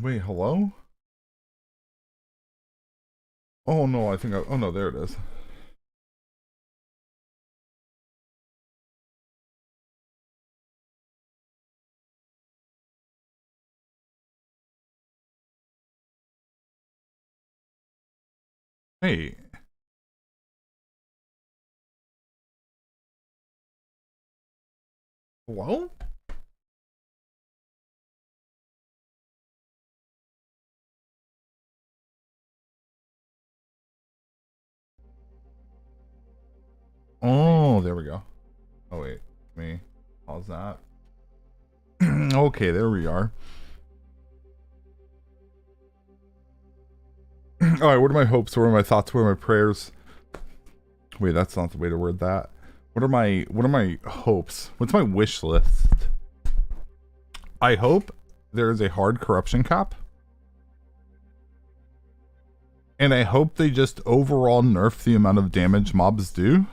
Wait, hello? Oh no, oh no, there it is. Hey. Hello? Oh, there we go. Oh wait, me. Pause that. Okay, there we are. Alright, what are my hopes? What are my thoughts? What are my prayers? Wait, that's not the way to word that. What are my hopes? What's my wish list? I hope there is a hard corruption cap. And I hope they just overall nerf the amount of damage mobs do.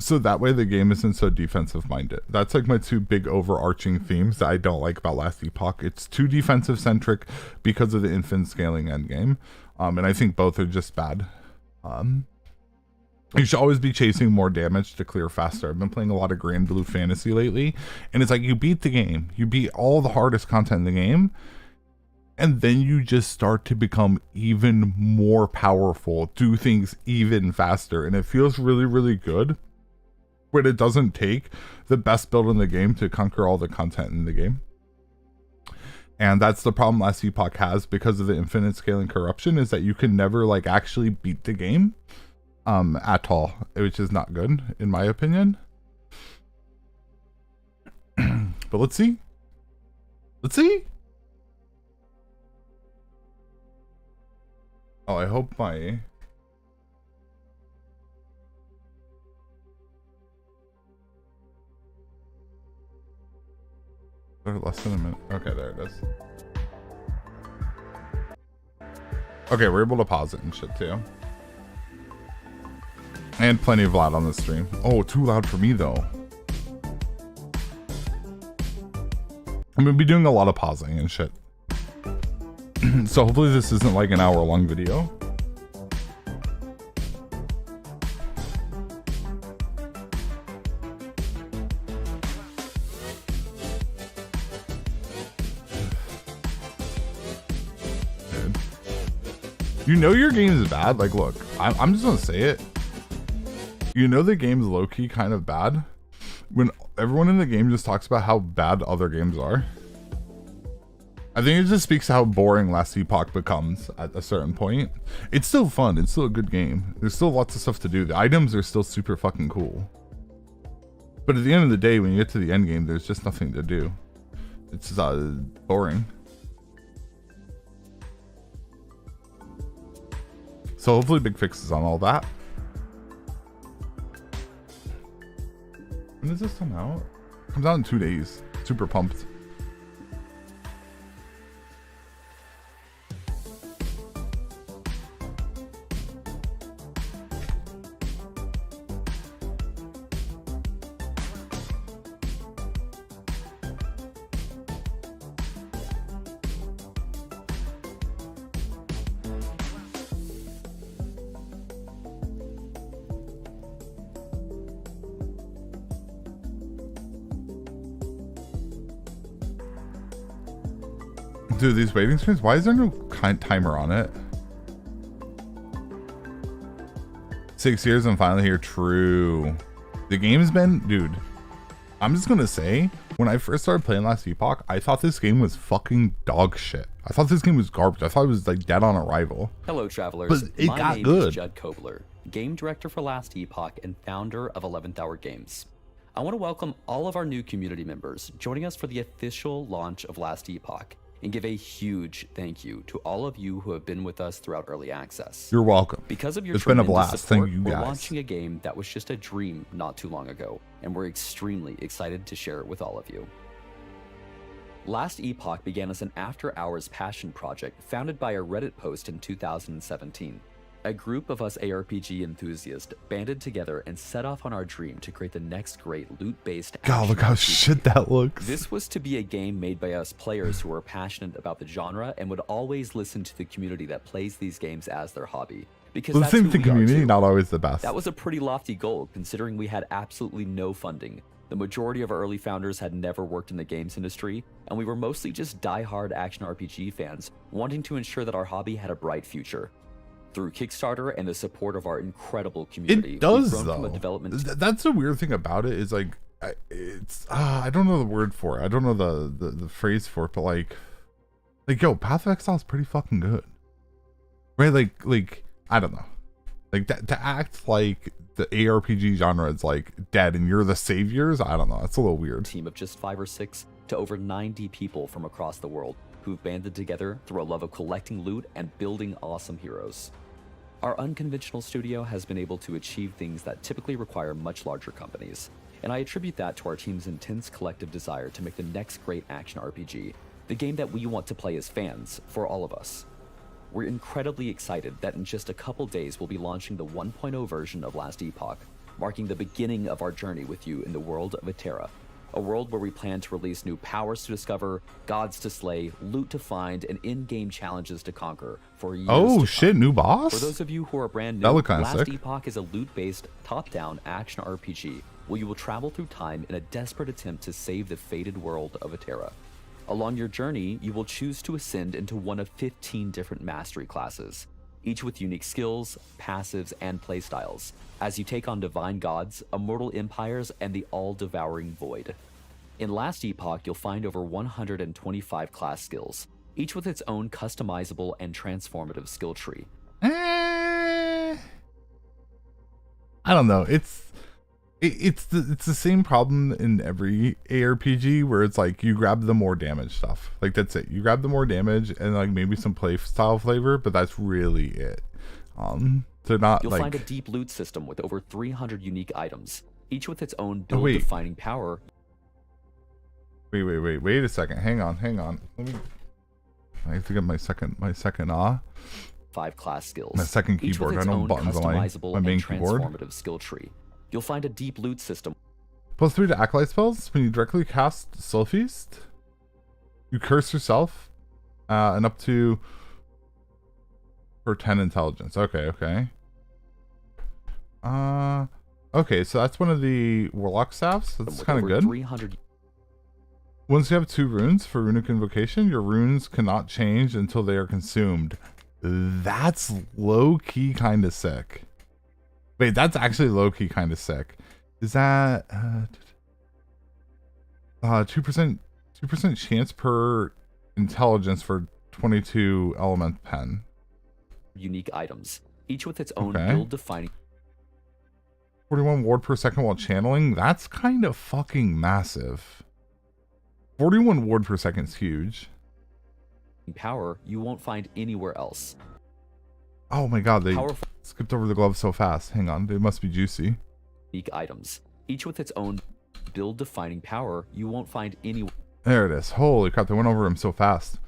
So that way the game isn't so defensive minded. That's like my two big overarching themes that I don't like about Last Epoch. It's too defensive centric because of the infinite scaling endgame. And I think both are just bad. You should always be chasing more damage to clear faster. I've been playing a lot of Grand Blue Fantasy lately, and it's like you beat the game. You beat all the hardest content in the game, and then you just start to become even more powerful, do things even faster, and it feels really, really good. But it doesn't take the best build in the game to conquer all the content in the game. And that's the problem Last Epoch has because of the infinite scaling corruption, is that you can never like actually beat the game at all, which is not good in my opinion. But let's see. Let's see. Oh, I hope my less than a minute. Okay, there it is. Okay, we're able to pause it and shit too. And plenty of loud on the stream. Oh, too loud for me though. I'm gonna be doing a lot of pausing and shit. So hopefully this isn't like an hour-long video. You know your game is bad. Like, look, I'm just gonna say it. You know the game's low-key kind of bad when everyone in the game just talks about how bad other games are. I think it just speaks to how boring Last Epoch becomes at a certain point. It's still fun. It's still a good game. There's still lots of stuff to do. The items are still super fucking cool. But at the end of the day, when you get to the end game, there's just nothing to do. It's boring. So hopefully big fixes on all that. When does this come out? It comes out in 2 days. Super pumped. Dude, these waiting screens, why is there no timer on it? 6 years and finally here. True. The game's been, dude, I'm just gonna say, when I first started playing Last Epoch, I thought this game was fucking dog shit. I thought this game was garbage. I thought it was like dead on arrival. Hello travelers, but it got name good. Is Judd Kobler, game director for Last Epoch and founder of 11th Hour Games. I want to welcome all of our new community members joining us for the official launch of Last Epoch, and give a huge thank you to all of you who have been with us throughout early access. You're welcome. Because of your It's been a tremendous blast. support, Thank you we're guys. launching a game that was just a dream not too long ago, and we're extremely excited to share it with all of you. Last Epoch began as an after-hours passion project founded by a Reddit post in 2017. A group of us ARPG enthusiasts banded together and set off on our dream to create the next great loot-based God, look action how RPG. shit that looks. This was to be a game made by us players who are passionate about the genre and would always listen to the community that plays these games as their hobby. Because that's Listening who to we are community, too. not always the best. That was a pretty lofty goal, considering we had absolutely no funding. The majority of our early founders had never worked in the games industry, and we were mostly just die-hard action RPG fans, wanting to ensure that our hobby had a bright future. Through Kickstarter and the support of our incredible community, It does, we've grown from though. a development That's the weird thing about it is like, I don't know the word for it. I don't know the phrase for it, but like yo, Path of Exile is pretty fucking good, right? Like I don't know, like to act like the ARPG genre is like dead and you're the saviors. I don't know. It's a little weird. team of just 5 or 6 to over 90 people from across the world who've banded together through a love of collecting loot and building awesome heroes. Our unconventional studio has been able to achieve things that typically require much larger companies, and I attribute that to our team's intense collective desire to make the next great action RPG, the game that we want to play as fans for all of us. We're incredibly excited that in just a couple days we'll be launching the 1.0 version of Last Epoch, marking the beginning of our journey with you in the world of Atera, a world where we plan to release new powers to discover, gods to slay, loot to find, and in-game challenges to conquer for years Oh to shit, come. new boss? For those of you who are brand That new, looked kinda Last sick. Epoch is a loot-based, top-down action RPG where you will travel through time in a desperate attempt to save the fated world of Atera. Along your journey, you will choose to ascend into one of 15 different mastery classes, each with unique skills, passives, and playstyles, as you take on divine gods, immortal empires, and the all-devouring void. In Last Epoch, you'll find over 125 class skills, each with its own customizable and transformative skill tree. I don't know. It's the same problem in every ARPG where it's like you grab the more damage stuff. Like that's it. You grab the more damage and like maybe some play style flavor, but that's really it. So not You'll like find a deep loot system with over 300 unique items, each with its own Oh, wait. build-defining power. wait a second. Hang on. Let me I have to get my second 5 class skills. my second each with keyboard. I its know own buttons on customizable my main and keyboard. transformative skill tree. You'll find a deep loot system +3 to acolyte spells when you directly cast Soul Feast. You curse yourself, and up to for 10 intelligence. Okay. Okay, so that's one of the warlock staffs. That's with kind of over good. 300 Once you have 2 runes for runic invocation, your runes cannot change until they are consumed. That's low-key kind of sick. Wait, that's actually low-key kind of sick. Is that 2% chance per intelligence for 22 element pen? unique items, each with its own Okay. build-defining 41 ward per second while channeling? That's kind of fucking massive. 41 ward per second is huge. power you won't find anywhere else. Oh my god, they Powerful skipped over the gloves so fast. Hang on, they must be juicy. unique items, each with its own build-defining power you won't find anywhere. There it is. Holy crap, they went over him so fast.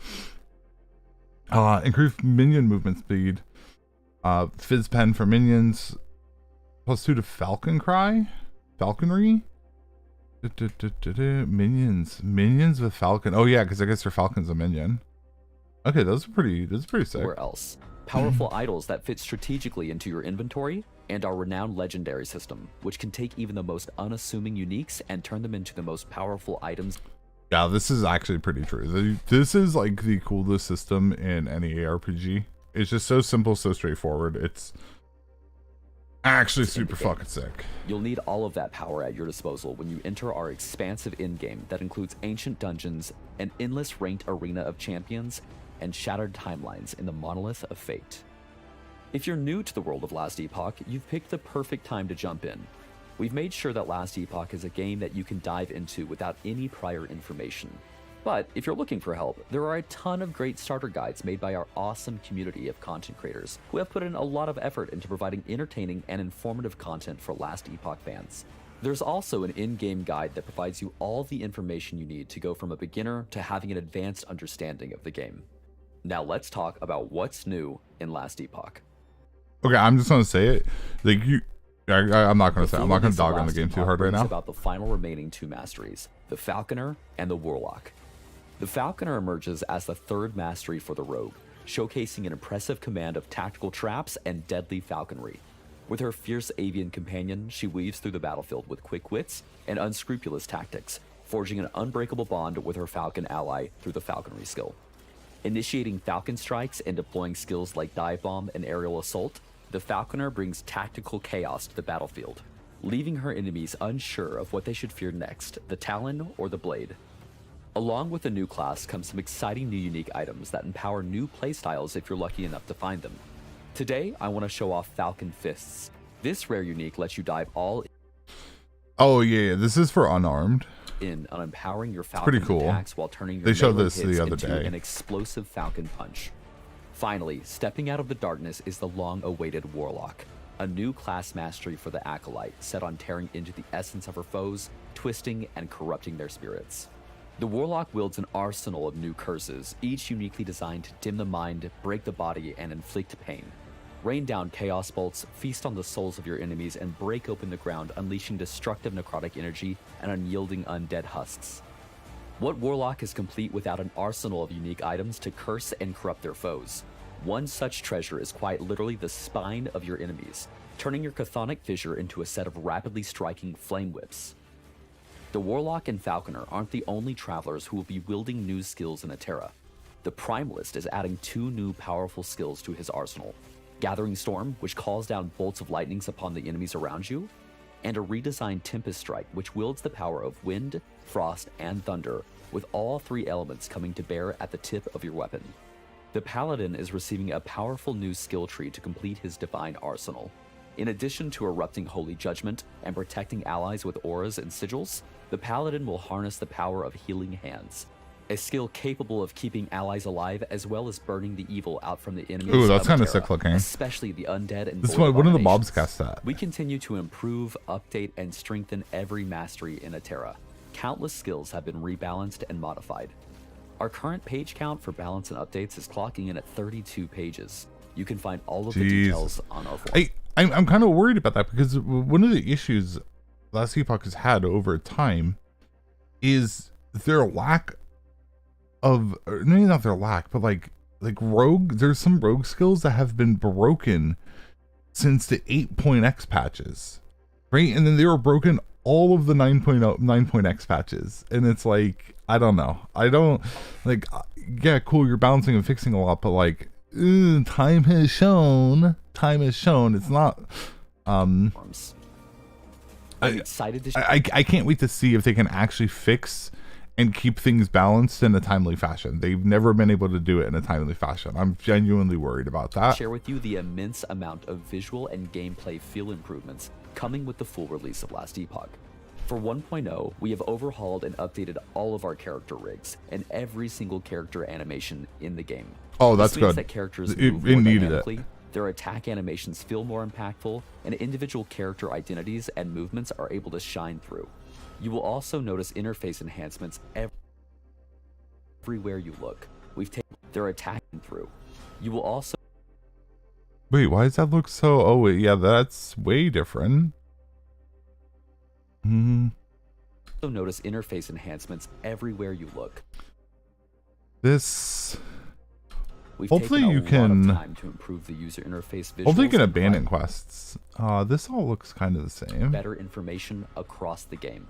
Increased minion movement speed. Fizz pen for minions. +2 to falconry. Minions with falcon. Oh yeah, because I guess your falcon's a minion. Okay, those are pretty sick. Where else? Powerful idols that fit strategically into your inventory, and our renowned legendary system, which can take even the most unassuming uniques and turn them into the most powerful items. Yeah, this is actually pretty true. This is like the coolest system in any ARPG. It's just so simple, so straightforward. It's actually super fucking sick. You'll need all of that power at your disposal when you enter our expansive endgame that includes ancient dungeons, an endless ranked arena of champions, and shattered timelines in the Monolith of Fate. If you're new to the world of Last Epoch, you've picked the perfect time to jump in. We've made sure that Last Epoch is a game that you can dive into without any prior information. But if you're looking for help, there are a ton of great starter guides made by our awesome community of content creators who have put in a lot of effort into providing entertaining and informative content for Last Epoch fans. There's also an in-game guide that provides you all the information you need to go from a beginner to having an advanced understanding of the game. Now let's talk about what's new in Last Epoch. Okay, I'm just gonna say it. Like I'm not gonna say. I'm not gonna Before we dog on the last game too epoch hard right brings now. About the final remaining two masteries, the Falconer and the Warlock. The Falconer emerges as the third mastery for the Rogue, showcasing an impressive command of tactical traps and deadly falconry. With her fierce avian companion, she weaves through the battlefield with quick wits and unscrupulous tactics, forging an unbreakable bond with her Falcon ally through the falconry skill. Initiating Falcon strikes and deploying skills like dive bomb and aerial assault, the Falconer brings tactical chaos to the battlefield, leaving her enemies unsure of what they should fear next, the Talon or the Blade. Along with the new class comes some exciting new unique items that empower new playstyles if you're lucky enough to find them. Today, I want to show off Falcon Fists. This rare unique lets you dive all Oh yeah, this is for unarmed. in on empowering your pretty Falcon cool. attacks while turning your They showed melee this the hits other into day. an explosive Falcon punch. Finally, stepping out of the darkness is the long-awaited Warlock, a new class mastery for the Acolyte set on tearing into the essence of her foes, twisting and corrupting their spirits. The Warlock wields an arsenal of new curses, each uniquely designed to dim the mind, break the body, and inflict pain. Rain down chaos bolts, feast on the souls of your enemies, and break open the ground, unleashing destructive necrotic energy and unyielding undead husks. What Warlock is complete without an arsenal of unique items to curse and corrupt their foes? One such treasure is quite literally the spine of your enemies, turning your chthonic fissure into a set of rapidly striking flame whips. The Warlock and Falconer aren't the only travelers who will be wielding new skills in Atera. The Primalist is adding two new powerful skills to his arsenal: Gathering Storm, which calls down bolts of lightnings upon the enemies around you, and a redesigned Tempest Strike, which wields the power of wind, frost, and thunder, with all three elements coming to bear at the tip of your weapon. The Paladin is receiving a powerful new skill tree to complete his divine arsenal. In addition to erupting Holy Judgment and protecting allies with auras and sigils, the Paladin will harness the power of Healing Hands, a skill capable of keeping allies alive as well as burning the evil out from the enemies. Ooh, that's kind of Terra, sick looking. especially the undead and This void one of the mobs abominations. cast that. We continue to improve, update, and strengthen every mastery in Atera. Countless skills have been rebalanced and modified. Our current page count for balance and updates is clocking in at 32 pages. You can find all of the details on our forum. I'm kind of worried about that because one of the issues Last Epoch has had over time is their lack of, maybe not their lack, but like rogue. There's some rogue skills that have been broken since the 8.x patches, right? And then they were broken all of the 9.x patches, and it's like, I don't know. I don't like. Yeah, cool. You're balancing and fixing a lot, but like, time has shown. It's not. I'm excited to. I can't wait to see if they can actually fix and keep things balanced in a timely fashion. They've never been able to do it in a timely fashion. I'm genuinely worried about that. Share with you the immense amount of visual and gameplay feel improvements coming with the full release of Last Epoch. For 1.0, we have overhauled and updated all of our character rigs and every single character animation in the game. Oh, that's this means good. That characters It move more needed dynamically, it. their attack animations feel more impactful, and individual character identities and movements are able to shine through. You will also notice interface enhancements everywhere you look. We've taken their attack through. You will also Wait, why does that look so? Oh, wait, yeah, that's way different. notice interface enhancements everywhere you look. This. We've Hopefully taken a you lot can. of time to improve the user interface visuals. Hopefully you can and abandon provide quests. This all looks kind of the same. better information across the game.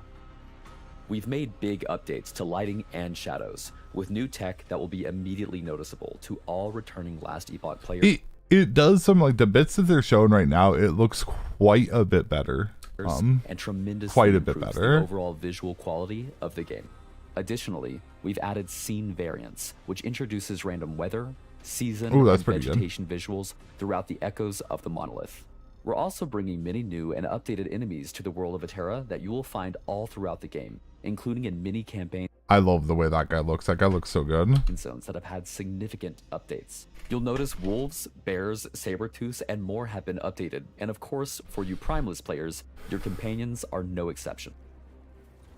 We've made big updates to lighting and shadows, with new tech that will be immediately noticeable to all returning Last Epoch players. It does some, like, the bits that they're showing right now, it looks quite a bit better. And tremendously quite a bit improves better. the overall visual quality of the game. Additionally, we've added scene variants, which introduces random weather, season, Ooh, that's and pretty good. vegetation visuals throughout the echoes of the monolith. We're also bringing many new and updated enemies to the world of Atera that you will find all throughout the game, including in mini campaign I love the way that guy looks. That guy looks so good. zones that have had significant updates. You'll notice wolves, bears, saber-tooths, and more have been updated, and of course, for you Primeless players, your companions are no exception.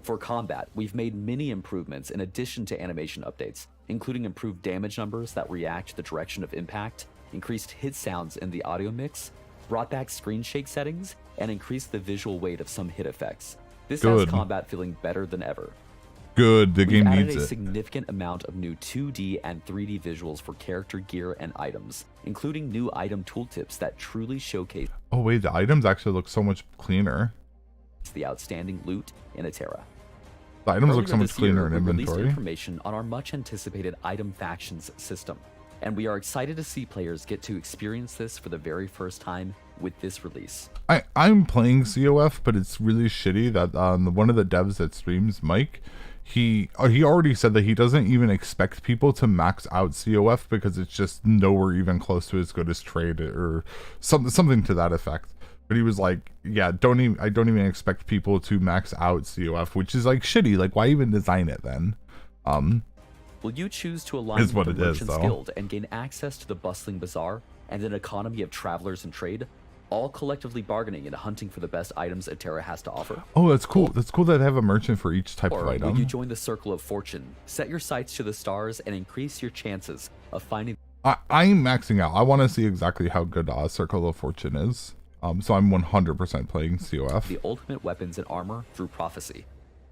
For combat, we've made many improvements in addition to animation updates, including improved damage numbers that react to the direction of impact, increased hit sounds in the audio mix, brought back screen shake settings, and increased the visual weight of some hit effects. This has Good. combat feeling better than ever. Good. The We've game added needs a it. significant amount of new 2D and 3D visuals for character gear and items, including new item tooltips that truly showcase Oh wait, the items actually look so much cleaner. the outstanding loot in Atera. The items look Earlier so much this year, cleaner in we released inventory. information on our much anticipated item factions system, and we are excited to see players get to experience this for the very first time with this release. I'm playing COF, but it's really shitty that one of the devs that streams, Mike, he already said that he doesn't even expect people to max out COF because it's just nowhere even close to as good as trade or something to that effect. But he was like, yeah, I don't even expect people to max out COF, which is like shitty. Like, why even design it then? Will you choose to align Is what with the it is, Merchants though. Guild and gain access to the bustling bazaar and an economy of travelers and trade, all collectively bargaining and hunting for the best items Atera has to offer? Oh, that's cool. That's cool that they have a merchant for each type Or of will item. you join the Circle of Fortune, set your sights to the stars, and increase your chances of finding I'm maxing out. I want to see exactly how good Circle of Fortune is. So I'm 100% playing COF. the ultimate weapons and armor through prophecy?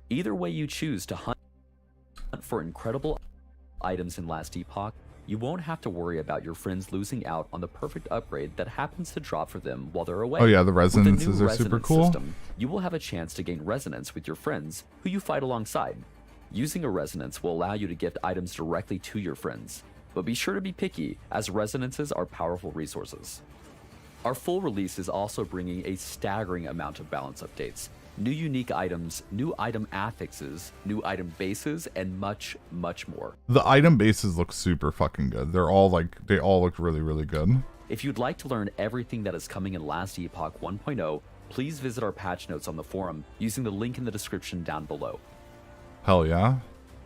Either way you choose to hunt for incredible items in Last Epoch, you won't have to worry about your friends losing out on the perfect upgrade that happens to drop for them while they're away. Oh yeah, the With the resonances new are super resonance cool. system, you will have a chance to gain resonance with your friends who you fight alongside. Using a resonance will allow you to gift items directly to your friends, but be sure to be picky, as resonances are powerful resources. Our full release is also bringing a staggering amount of balance updates, new unique items, new item affixes, new item bases, and much, much more. The item bases look super fucking good. They all look really, really good. If you'd like to learn everything that is coming in Last Epoch 1.0, please visit our patch notes on the forum using the link in the description down below. Hell yeah.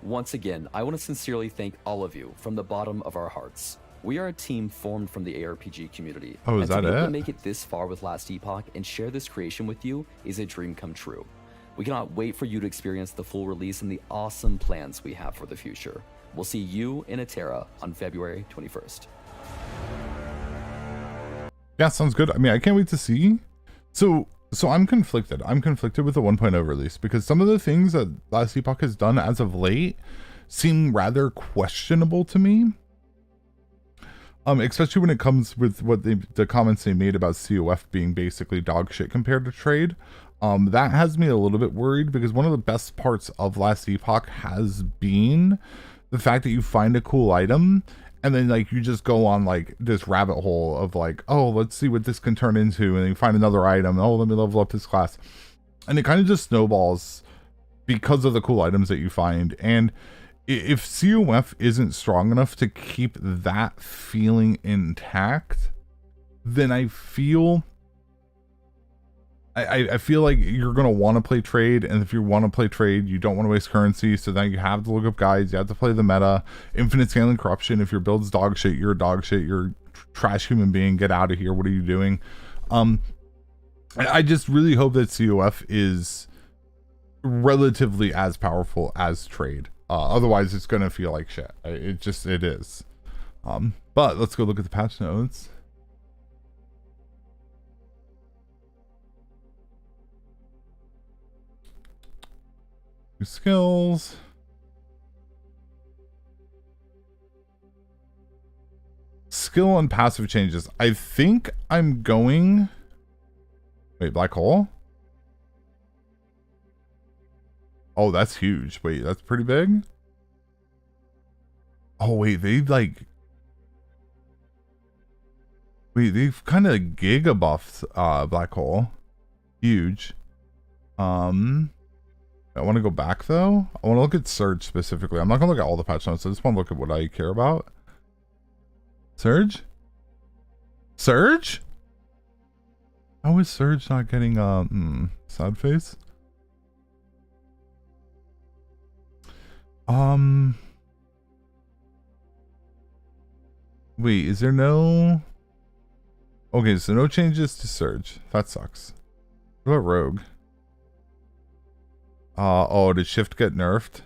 Once again, I want to sincerely thank all of you from the bottom of our hearts. We are a team formed from the ARPG community. Oh, is and to that be able to it? make it this far with Last Epoch and share this creation with you is a dream come true. We cannot wait for you to experience the full release and the awesome plans we have for the future. We'll see you in Atera on February 21st. Yeah, sounds good. I mean, I can't wait to see. So I'm conflicted. I'm conflicted with the 1.0 release because some of the things that Last Epoch has done as of late seem rather questionable to me. Especially when it comes with what the comments they made about COF being basically dog shit compared to trade. That has me a little bit worried because one of the best parts of Last Epoch has been the fact that you find a cool item and then like you just go on like this rabbit hole of like, oh, let's see what this can turn into, and then you find another item. Oh, let me level up this class, and it kind of just snowballs because of the cool items that you find. And if COF isn't strong enough to keep that feeling intact, then I feel like you're going to want to play trade. And if you want to play trade, you don't want to waste currency. So then you have to look up guides. You have to play the meta. Infinite scaling corruption. If your build's dog shit, you're a dog shit. You're a trash human being. Get out of here. What are you doing? I just really hope that COF is relatively as powerful as trade. Otherwise it's gonna feel like shit. It is. But let's go look at the patch notes. New skills. Skill and passive changes. I think I'm going. Wait, black hole? Oh, that's huge. Wait, that's pretty big? Oh, wait, they've kind of giga buffed black hole. Huge. I want to go back though. I want to look at Surge specifically. I'm not gonna look at all the patch notes. I just want to look at what I care about. Surge? Surge? How is Surge not getting sad face? Wait, is there no... Okay, so no changes to Surge. That sucks. What about Rogue? Oh, did Shift get nerfed?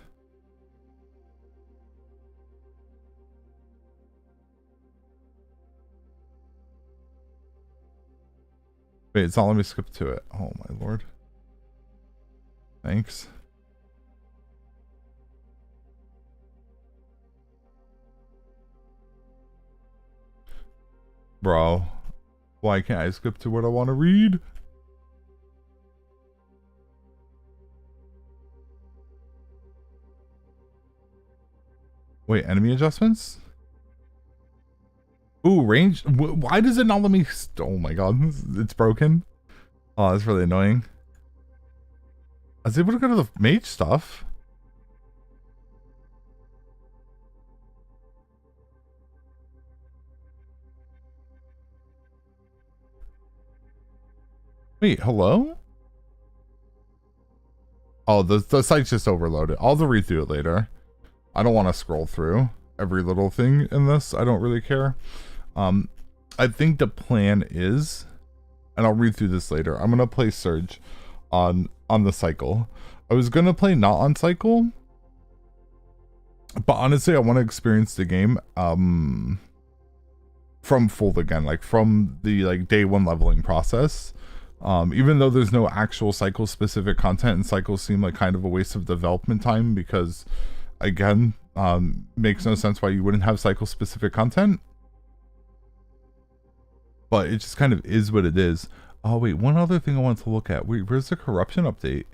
Wait, it's not letting me skip to it. Oh my lord. Thanks. Bro, why can't I skip to what I want to read? Wait, enemy adjustments? Ooh, range. Why does it not let me? Oh my god, it's broken. Oh, that's really annoying. I was able to go to the mage stuff. Wait, hello? Oh, the site's just overloaded. I'll have to read through it later. I don't want to scroll through every little thing in this. I don't really care. I think the plan is, and I'll read through this later, I'm gonna play Surge on the cycle. I was gonna play not on cycle, but honestly I want to experience the game from full again, like from the like day one leveling process. Even though there's no actual cycle specific content, and cycles seem like kind of a waste of development time because again, makes no sense why you wouldn't have cycle specific content. But it just kind of is what it is. Oh wait, one other thing I wanted to look at. Wait, where's the corruption update?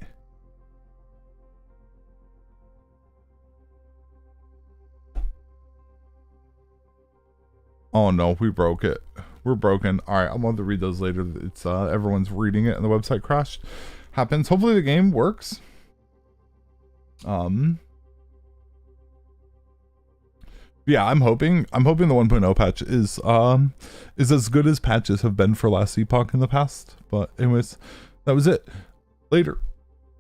Oh no, we broke it. We're broken. Alright, I'm going to read those later. It's everyone's reading it and the website crashed. Happens. Hopefully the game works. Yeah, I'm hoping the 1.0 patch is as good as patches have been for Last Epoch in the past. But anyways, that was it. Later.